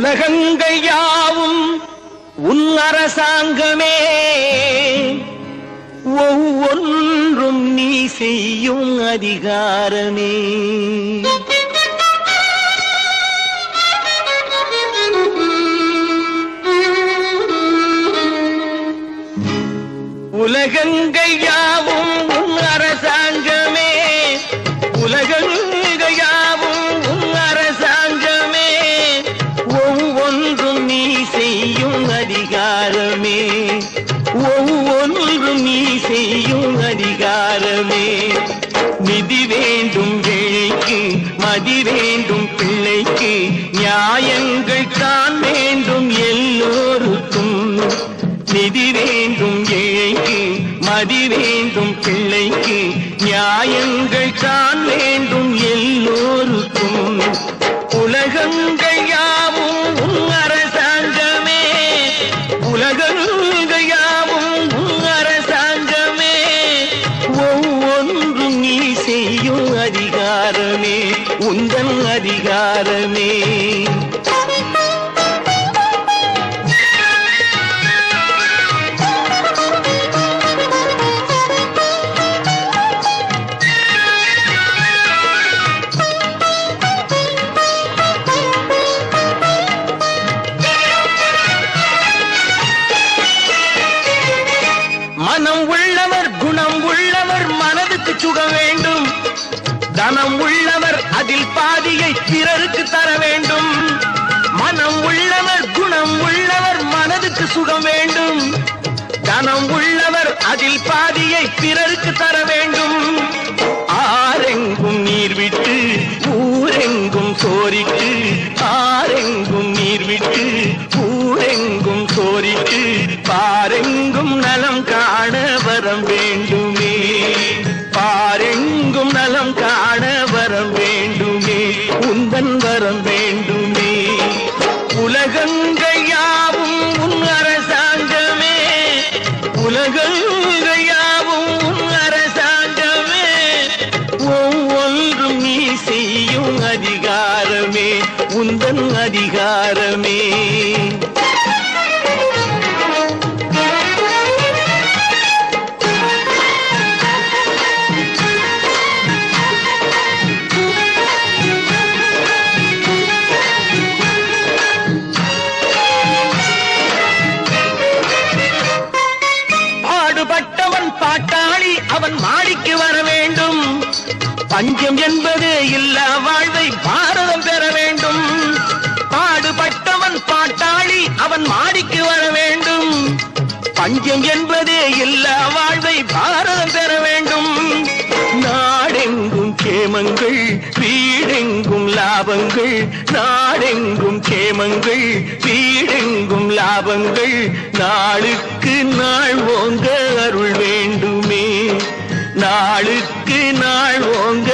உலகங்கள் யாவும் உன் அரசாங்கமே, ஒவ்வொன்றும் நீ செய்யும் அதிகாரமே. உலகங்கள் யாவும் உன் அரசாங்கமே, உலகங்கள் யாவும் உன் அரசாங்கமே, ஒவ்வொன்றும் நீ செய்யும் அதிகாரமே, ஒவ்வொன்றும் நீ செய்யும் அதிகாரமே. நிதி வேண்டும் ஏழைக்கு, மதி வேண்டும் பிள்ளைக்கு, நியாயங்கள் தான் வேண்டும் எல்லோருக்கும். நிதி வேண்டும் ஏழைக்கு, மதி வேண்டும் பிள்ளைக்கு, நியாயங்கள் தான் வேண்டும் எல்லோருக்கும். உலகங்கள் யாவும் உன் அரசாங்கமே, உலகங்கள் யாவும் உன் அரசாங்கமே, ஒவ்வொன்றும் நீ செய்யும் அதிகாரமே, உந்தன் அதிகாரமே. மனம் உள்ளவர் குணம் உள்ளவர் மனதுக்கு சுகம் வேண்டும், தனம் உள்ளவர் அதில் பாதியை பிறருக்கு தர வேண்டும். மனம் உள்ளவர் குணம் உள்ளவர் மனதுக்கு சுகம் வேண்டும், தனம் உள்ளவர் அதில் பாதியை பிறருக்கு தர வேண்டும். ஆரெங்கும் நீர் விட்டு ஊரெங்கும் சோரிட்டு, ஆரெங்கும் நீர் விட்டு ஊரெங்கும் சோரிட்டு, பாரெங்கும் நலம் காண வரம் வேண்டுமே, பாரெங்கும் நலம் காண வரம் வேண்டுமே, உந்தன் வரம் வேண்டுமே. உலகங்கள் யாவும் உன் அரசாங்கமே, உலகங்கள் யாவும் உன் அரசாங்கமே, ஒவ்வொன்றும் நீ செய்யும் அதிகாரமே, உந்தன் அதிகாரமே. பாடுபட்டவன் பாட்டாளி அவன் மாடிக்கு வர வேண்டும், பஞ்சம் என்பது இல்லா வாழ்வை பாரதம் பெற வேண்டும். பாடுபட்டவன் பாட்டாளி அவன் மாடிக்கு வர வேண்டும், பஞ்சம் என்பது இல்லா வாழ்வை பாரதம் பெற வேண்டும். நாடெங்கும் கேமங்கள் வீடெங்கும் லாபங்கள், நாடெங்கும் கேமங்கள் வீடெங்கும் லாபங்கள், நாளுக்கு நாள் ஓங்க அருள் வேண்டுமே, நாளுக்கு நாள் ஓங்க